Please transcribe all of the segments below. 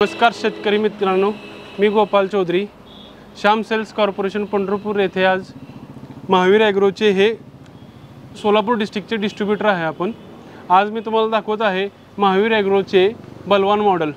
नमस्कार शेतकरी मित्रांनो, मी गोपाल चौधरी, श्याम सेल्स कॉर्पोरेशन पंढरपूर येथे आज महावीर ॲग्रोचे हे सोलापूर डिस्ट्रिक्टचे डिस्ट्रीब्युटर आहे। आपण आज मी तुम्हाला दाखवत आहे महावीर ॲग्रोचे बलवान मॉडल।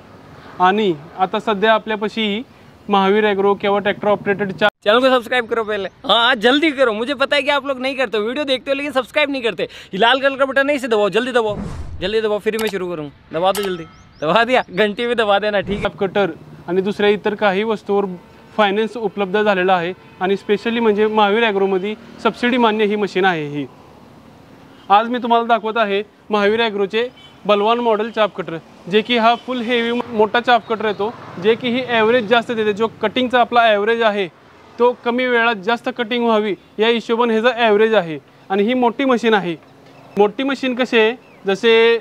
आणि आता सध्या आपल्यापाशी महावीर ॲग्रो किंवा ट्रैक्टर ऑपरेटेड चैनल को सब्सक्राइब करो पहले। हाँ जल्दी करो, मुझे पता है कि आप लोग नहीं करते हो, वीडियो देखते हो लेकिन सब्सक्राइब नहीं करते। ये लाल कलर का बटन नहीं से दबाओ, जल्दी दबाओ, जल्दी दबाओ, फिर मैं शुरू करूँ। दबा दो जल्दी, दबा दिया, घंटी भी दबा देना, ठीक है। कटर आणि दुसऱ्या इतर काही वस्तूवर फायनान्स उपलब्ध झालेला आहे आणि स्पेशली म्हणजे महावीर ॲग्रोमध्ये सबसिडी मान्य ही मशीन आहे। ही आज मी तुम्हाला दाखवत आहे महावीर ॲग्रोचे बलवान मॉडेल चाप कटर, जे की हा फुल हेवी मोठा चाप कटर येतो, जे की ही ॲव्हरेज जास्त देते। जो कटिंगचा आपला ॲव्हरेज आहे तो कमी वेळात जास्त कटिंग व्हावी या हिशोबाने ह्याचा ॲव्हरेज आहे। आणि ही मोठी मशीन आहे। मोठी मशीन कशी आहे, जसे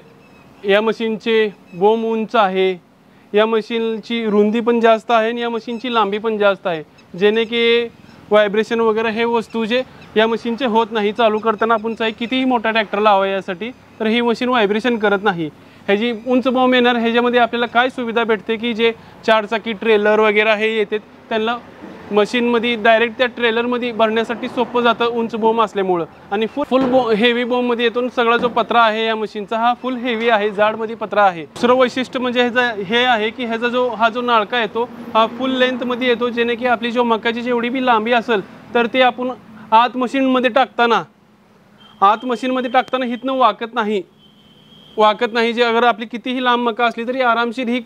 या मशीनचे बोम उंच आहे, या मशीनची रुंदी पण जास्त आहे आणि या मशीनची लांबी पण जास्त आहे, जेणे की व्हायब्रेशन वगैरे हे वस्तू जे या मशीनचे होत नाही। चालू करताना आपण चाहे कितीही मोठा ट्रॅक्टर लावा यासाठी, तर ही मशीन व्हायब्रेशन करत नाही। ह्याची उंच बॉम्ब येणार, ह्याच्यामध्ये आपल्याला काय सुविधा भेटते की जे चारचाकी ट्रेलर वगैरे हे येतात त्यांना मशीनमध्ये डायरेक्ट त्या ट्रेलरमध्ये भरण्यासाठी सोपं जातं उंच बॉम्ब असल्यामुळं। आणि फुल हेवी बॉम्बमध्ये येतो। सगळा जो पत्रा आहे या मशीनचा हा फुल हेवी आहे, जाडमध्ये पत्रा आहे। दुसरं वैशिष्ट्य म्हणजे ह्याचं हे आहे की ह्याचा जो नाळका येतो हा फुल लेंथमध्ये येतो, जेणे की आपली जो मकाची जेवढी बी लांबी असेल तर ते आपण आत मशीनमध्ये टाकताना हितनं वाकत नाही। जे अगर आपली कितीही लांब मका असली तरी आरामशीर ही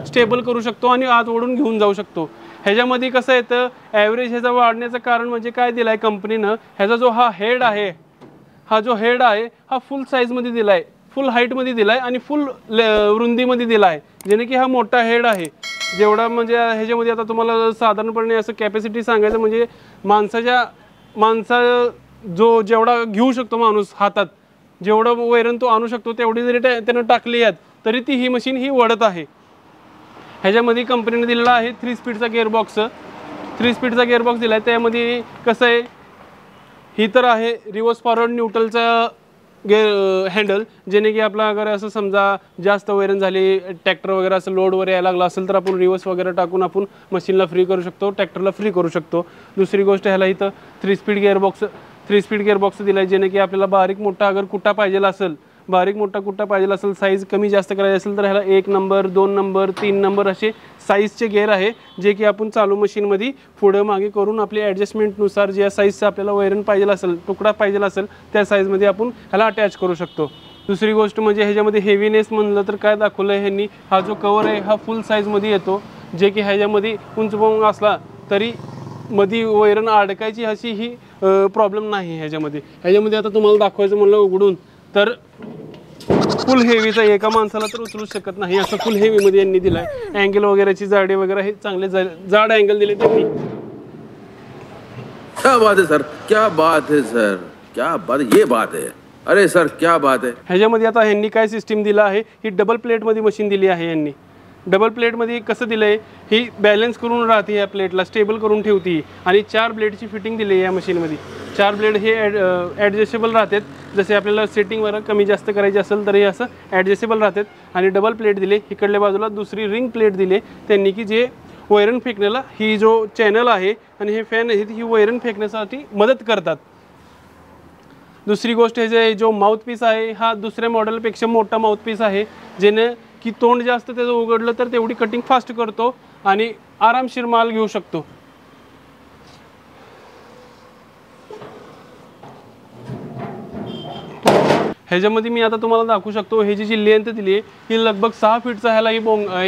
स्टेबल करू शकतो आणि आत ओढून घेऊन जाऊ शकतो। ह्याच्यामध्ये कसं येतं, ॲव्हरेज ह्याचा वाढण्याचं कारण म्हणजे काय दिलं आहे कंपनीनं, ह्याचा जो हेड आहे हा फुल साईजमध्ये दिला आहे, फुल हाईटमध्ये दिला आहे आणि फुल रुंदीमध्ये दिला आहे, जेणे की हा मोठा हेड आहे। जेवढा म्हणजे ह्याच्यामध्ये आता तुम्हाला साधारणपणे असं कॅपॅसिटी सांगायचं म्हणजे माणसा जो जेवढा घेऊ शकतो माणूस हातात, जेवढं वैरण तो आणू शकतो तेवढी जरी त्यानं टाकली आहेत तरी ती ही मशीन ही वडत आहे। ह्याच्यामध्ये कंपनीने दिलेला आहे 3 स्पीडचा गिअरबॉक्स, 3 स्पीडचा गिअरबॉक्स दिला आहे। त्यामध्ये कसं आहे, ही तर आहे रिव्हर्स फॉरवर्ड न्यूट्रलचा हँडल, जेणे की आपला अगर असं समजा जास्त वैरण झाली, ट्रॅक्टर वगैरे असं लोडवर यायला लागला असेल तर आपण रिव्हर्स वगैरे टाकून आपण मशीनला फ्री करू शकतो, ट्रॅक्टरला फ्री करू शकतो। दुसरी गोष्ट, ह्याला इथं 3 स्पीड गिअरबॉक्स दिला आहे, जेणे की आपल्याला बारीक मोठा अगर कुठा पाहिजे असेल, साईज कमी जास्त करायची असेल तर ह्याला 1 नंबर 2 नंबर 3 नंबर असे साईजचे गेअर आहे, जे की आपण चालू मशीनमध्ये पुढं मागे करून आपली ॲडजस्टमेंटनुसार ज्या साईजचा आपल्याला वैरण पाहिजे असेल, तुकडा पाहिजे असेल त्या साईजमध्ये आपण ह्याला अटॅच करू शकतो। दुसरी गोष्ट म्हणजे ह्याच्यामध्ये हेवीनेस म्हणलं तर काय दाखवलं आहे ह्यांनी, हा जो कवर आहे हा फुल साईजमध्ये येतो, जे की ह्याच्यामध्ये उंच बॉम्ब असला तरी मध्ये वैरण अडकायची अशी ही प्रॉब्लेम नाही ह्याच्यामध्ये। आता तुम्हाला दाखवायचं म्हणलं उघडून तर फुल हेवीचा एका माणसाला तर उचलू शकत नाही असं फुल हेवीमध्ये यांनी दिला आहे। अँगल वगैरेची जाडी वगैरे हे चांगले जाड अँगल दिले त्यांनी। क्या बात है सर, क्या बात है सर, क्या बात, ये बात है, अरे सर क्या बात है। ह्याच्यामध्ये आता ह्यांनी काय सिस्टीम दिला आहे, ही डबल प्लेटमध्ये मशीन दिली आहे यांनी। डबल प्लेटमध्ये कसं दिलं आहे, ही बॅलन्स करून राहते, या प्लेटला स्टेबल करून ठेवते आणि 4 ब्लेडची फिटिंग दिली आहे या मशीनमध्ये। 4 ब्लेड हे ॲडजस्टेबल राहतात, जसे आपल्याला सेटिंगवर कमी जास्त करायची असेल तरी असं ॲडजस्टेबल राहतात। आणि डबल प्लेट दिले, इकडल्या बाजूला दुसरी रिंग प्लेट दिली त्यांनी, की जे वैरण फेकण्याला ही जो चॅनल आहे आणि हे फॅन आहेत ही वैरण फेकण्यासाठी मदत करतात। दुसरी गोष्ट, हे जो माउथपीस आहे हा दुसऱ्या मॉडेलपेक्षा मोठा माउथपीस आहे, जेणे की तोंड जास्त त्याचं उघडलं तर तेवढी कटिंग फास्ट करतो आणि आरामशीर माल घेऊ शकतो। ह्याच्यामध्ये मी आता तुम्हाला दाखवू शकतो, ह्याची जी लेंथ दिली आहे ही लगभग 6 फीटचा ह्याला ही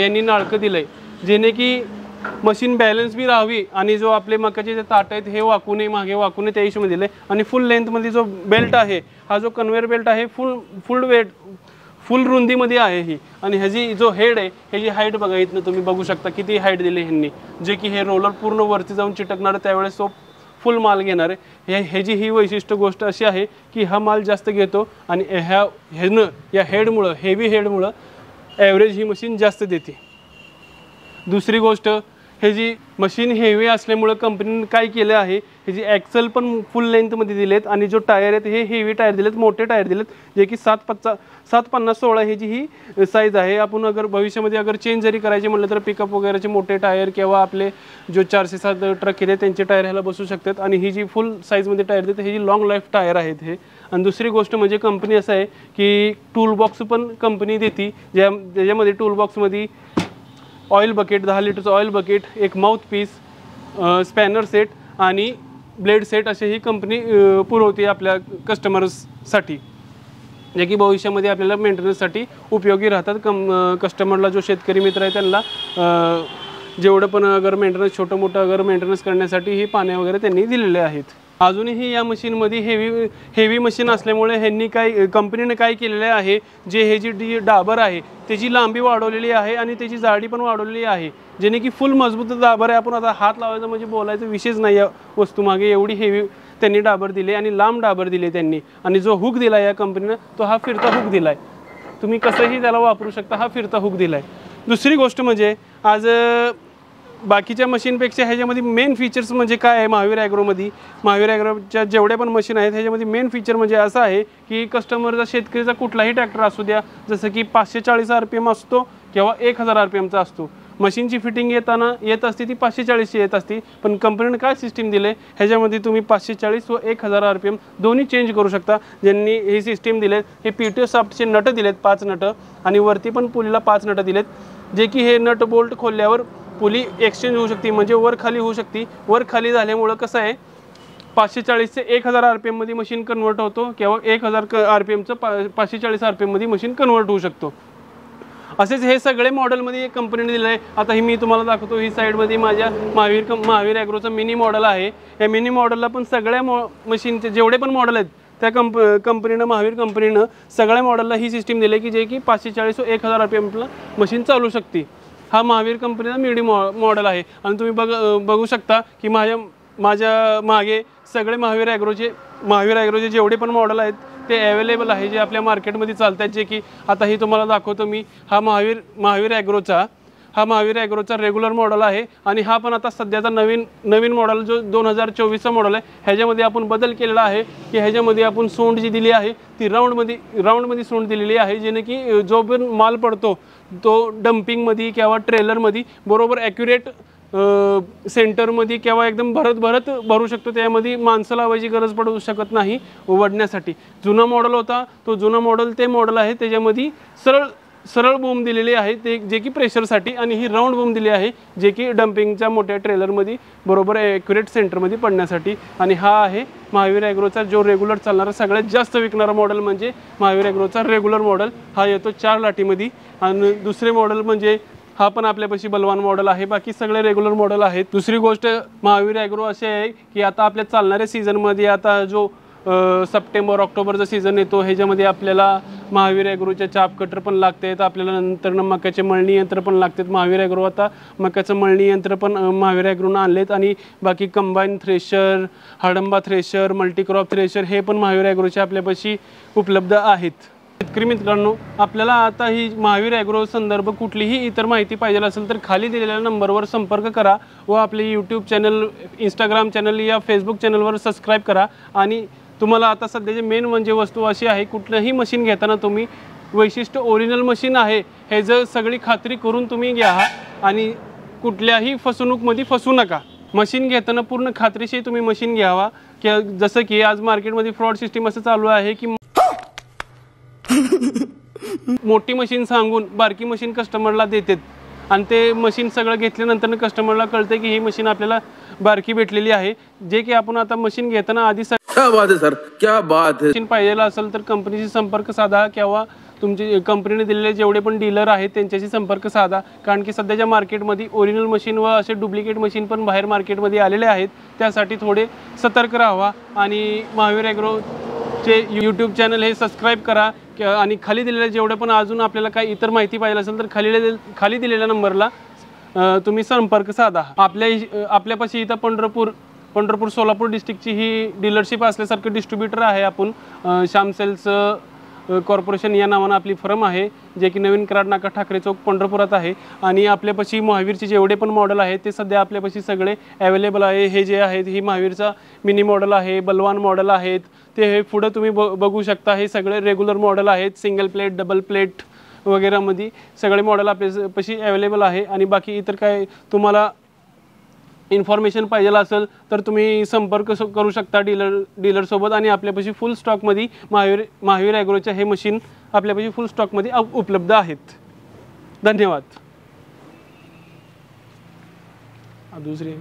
यांनी नाळकं दिलं आहे, जेणे की मशीन बॅलन्स बी राहावी आणि जो आपले मकाचे जे ताट आहेत हे वाकू नये, मागे वाकू नये, त्या हिशोबाने दिले। आणि फुल लेंथमध्ये जो बेल्ट आहे हा जो कन्व्हेअर बेल्ट आहे फुल रुंदीमध्ये आहे ही। आणि ह्याची जो हेड आहे ह्याची हाईट बघा, इथनं तुम्ही बघू शकता किती हाईट दिली ह्यांनी, जे की हे रोलर पूर्ण वरती जाऊन चिटकणार, त्यावेळेस तो फुल माल घेणार आहे। ह्याची ही वैशिष्ट्य गोष्ट अशी आहे की हा माल जास्त घेतो आणि या हेडमुळं हेवी हेडमुळं ॲव्हरेज ही मशीन जास्त देते। दुसरी गोष्ट, हे जी मशीन हेवी असल्यामुळं कंपनीने काय केलं आहे, हे जी ॲक्सल पण फुल लेंथमध्ये दिलेत आणि जो टायर आहेत हे हेवी टायर दिलेत, मोठे टायर दिलेत, जे की 750/16 हे जी ही साईज आहे. आपण अगर भविष्यामध्ये अगर चेंज जरी करायचे म्हटलं तर पिकअप वगैरेचे मोठे टायर किंवा आपले जो 407 ट्रक आहेत त्यांचे टायर ह्याला बसू शकतात. आणि ही जी फुल साईजमध्ये टायर देते हे जी लॉंग लाईफ टायर आहेत हे. आणि दुसरी गोष्ट म्हणजे कंपनी असं आहे की टूल बॉक्स पण कंपनी देते, ज्याच्यामध्ये टूल बॉक्समध्ये ऑइल बकेट, 10 लिटरचं ऑइल बकेट, एक माउथ पीस, स्पॅनर सेट आणि ब्लेड सेट असे ही कंपनी पुरवते आपल्या कस्टमर्ससाठी, जे की भविष्यामध्ये आपल्याला मेंटेनन्ससाठी उपयोगी राहतात. कस्टमरला जो शेतकरी मित्र आहे त्यांना जेवढं पण अगर मेंटेनन्स छोटं मोठं अगर मेंटेनन्स करण्यासाठी ही पाने वगैरे त्यांनी दिलेले आहेत. अजूनही या मशीनमध्ये हेवी मशीन असल्यामुळे ह्यांनी कंपनीने काय केलेलं आहे, जे हे जी डाबर आहे त्याची लांबी वाढवलेली आहे आणि त्याची जाडी पण वाढवलेली आहे, जेणे की फुल मजबूत डाबर आहे. आपण आता हात लावायचं म्हणजे बोलायचा विषयच नाही या वस्तूमागे, एवढी हेवी त्यांनी डाबर दिले आणि लांब डाबर दिले त्यांनी. आणि जो हुक दिला या कंपनीनं तो हा फिरता हुक दिला आहे, तुम्ही कसंही त्याला वापरू शकता, हा फिरता हुक दिला आहे. दुसरी गोष्ट म्हणजे आज बाकीच्या मशीनपेक्षा ह्याच्यामध्ये मेन फीचर्स म्हणजे काय आहे, महावीर ॲग्रोच्या जेवढे पण मशीन आहेत ह्याच्यामध्ये मेन फीचर म्हणजे असं आहे की कस्टमरचा, शेतकरीचा कुठलाही ट्रॅक्टर असू द्या, जसं की 540 RPM असतो किंवा 1000 RPMचा असतो, मशीनची फिटिंग येत असते ती 540ची येत असते. पण कंपनीने काय सिस्टीम दिले ह्याच्यामध्ये तुम्ही 540 व 1000 RPM दोन्ही चेंज करू शकता. ज्यांनी ही सिस्टीम दिले हे PTO सॉफ्टचे नट दिलेत, 5 नट, आणि वरती पण पुलीला 5 नट दिलेत, जे की हे नट बोल्ट खोलल्यावर पुली एक्सचेंज होऊ शकते, म्हणजे वर खाली होऊ शकते. वर खाली झाल्यामुळं कसं आहे 540 ते 1000 RPM मध्ये मशीन कन्वर्ट होतो किंवा 1000 RPMचं 540 RPM मध्ये मशीन कन्वर्ट होऊ शकतो. असेच हे सगळे मॉडेलमध्ये कंपनीने दिलं आहे. आता ही मी तुम्हाला दाखवतो, ही साईडमध्ये माझ्या महावीर ॲग्रोचं मिनी मॉडेल आहे. या मिनी मॉडेलला पण सगळ्या मशीनचे जेवढे पण मॉडेल आहेत त्या कंपनीनं, महावीर कंपनीनं सगळ्या मॉडेलला ही सिस्टीम दिली की जे की 540 व 1000 RPMला मशीन चालू शकते. हा महावीर कंपनीचा मिडी मॉडेल आहे. आणि तुम्ही बघू शकता की माझ्या मागे सगळे महावीर ॲग्रोचे जेवढे पण मॉडेल आहेत ते अवेलेबल आहे, जे आपल्या मार्केटमध्ये चालतात, जे की आता ही तुम्हाला दाखवतो मी. हा महावीर ॲग्रोचा रेग्युलर मॉडेल आहे आणि हा पण आता सध्याचा नवीन मॉडेल जो 2024चा मॉडेल आहे. ह्याच्यामध्ये आपण बदल केलेला आहे की ह्याच्यामध्ये आपण सोंड जी दिली आहे ती राऊंडमध्ये सोंड दिलेली आहे, जेणे की जो पण माल पडतो तो डम्पिंगमध्ये किंवा ट्रेलरमध्ये बरोबर ॲक्युरेट सेंटरमध्ये किंवा एकदम भरत भरू शकतो. त्यामध्ये माणसं लावायची गरज पडू शकत नाही वडण्यासाठी. जुना मॉडेल होता तो जुना मॉडेल ते मॉडेल आहे, त्याच्यामध्ये सरळ बूम दिलेली आहे ते, जे की प्रेशरसाठी, आणि ही राऊंड बूम दिली आहे जे की डम्पिंगच्या मोठ्या ट्रेलरमध्ये बरोबर ॲक्युरेट सेंटरमध्ये पडण्यासाठी. आणि हा आहे महावीर ॲग्रोचा जो रेग्युलर चालणारा सगळ्यात जास्त विकणारा मॉडेल म्हणजे महावीर ॲग्रोचा रेग्युलर मॉडेल. हा येतो 4 लाटीमध्ये. आणि दुसरे मॉडेल म्हणजे हा पण आपल्यापाशी बलवान मॉडेल आहे, बाकी सगळे रेग्युलर मॉडेल आहेत. दुसरी गोष्ट महावीर ॲग्रो असे आहे की आता आपल्या चालणाऱ्या सीझनमध्ये, आता जो सप्टेंबर ऑक्टोबरचा सीझन येतो ह्याच्यामध्ये आपल्याला महावीर ॲग्रोच्या चाप कटर पण लागतात, आपल्याला नंतर मक्याचे मळणी यंत्र पण लागतात. महावीर ॲग्रो आता मक्याचं मळणी यंत्र पण महावीर ॲग्रोनं आणलेत, आणि बाकी combine thresher, Hadamba thresher, multicrop thresher हे पण महावीर ॲग्रोचे आपल्यापाशी उपलब्ध आहेत. शेतकरी मित्रांनो, आपल्याला आता ही महावीर ॲग्रो संदर्भ कुठलीही इतर माहिती पाहिजे असेल तर खाली दिलेल्या नंबरवर संपर्क करा व आपले यूट्यूब चॅनल, इंस्टाग्राम चॅनल या फेसबुक चॅनलवर सबस्क्राईब करा. आणि तुम्हाला आता सध्याची मेन म्हणजे वस्तू अशी आहे, कुठलंही मशीन घेताना तुम्ही वैशिष्ट्य ओरिजिनल मशीन आहे हे जर सगळी खात्री करून तुम्ही घ्या आणि कुठल्याही फसवणूकमध्ये फसू नका. मशीन घेताना पूर्ण खात्रीशीर तुम्ही मशीन घ्यावा, की जसं की आज मार्केटमध्ये फ्रॉड सिस्टीम असं चालू आहे की मोठी मशीन सांगून बारकी मशीन कस्टमरला देतात आणि ते मशीन सगळं घेतल्यानंतर कस्टमरला कळते की ही मशीन आपल्याला बारकी भेटलेली आहे. जे की आपण आता मशीन घेताना आधी क्या बात है सर, क्या बात है. मशीन पाहिजे असेल तर कंपनीशी संपर्क साधा किंवा तुमची कंपनीने दिलेले जेवढे पण डीलर आहेत त्यांच्याशी संपर्क साधा. कारण की सध्याच्या मार्केटमध्ये ओरिजिनल मशीन व असे डुप्लिकेट मशीन पण बाहेर मार्केटमध्ये आलेले आहेत, त्यासाठी थोडे सतर्क राहावा. आणि महावीर ॲग्रोचे यूट्यूब चॅनल हे सबस्क्राईब करा. आणि खाली दिलेल्या जेवढे पण अजून आपल्याला काही इतर माहिती पाहिजे असेल तर खाली दिलेल्या नंबरला तुम्ही संपर्क साधा. आपल्यापाशी इथं पंढरपूर सोलापूर डिस्ट्रिक्टची ही डीलरशिप असल्यासारखं डिस्ट्रीब्युटर आहे आपण. श्याम सेल्स कॉर्पोरेशन या नावानं आपली फर्म आहे, जे की नवीन कराड नाका ठाकरे चौक पंढरपुरात आहे. आणि आपल्यापाशी महावीरचे जेवढे पण मॉडेल आहेत ते सध्या आपल्यापाशी सगळे अवेलेबल आहे. हे जे आहेत ही महावीरचा मिनी मॉडेल आहे, बलवान मॉडेल आहेत, ते हे पुढं तुम्ही बघू शकता. हे सगळे रेग्युलर मॉडेल आहेत, सिंगल प्लेट, डबल प्लेट वगैरेमध्ये सगळे मॉडेल आपल्यापाशी अवेलेबल आहे. आणि बाकी इतर काय तुम्हाला इन्फॉर्मेशन पाहिजे असेल तर तुम्ही संपर्क करू शकता डीलरसोबत. आणि आपल्यापाशी फुल स्टॉकमध्ये महावीर ॲग्रोचे हे मशीन आपल्यापाशी फुल स्टॉकमध्ये उपलब्ध आहेत. धन्यवाद. दुसरी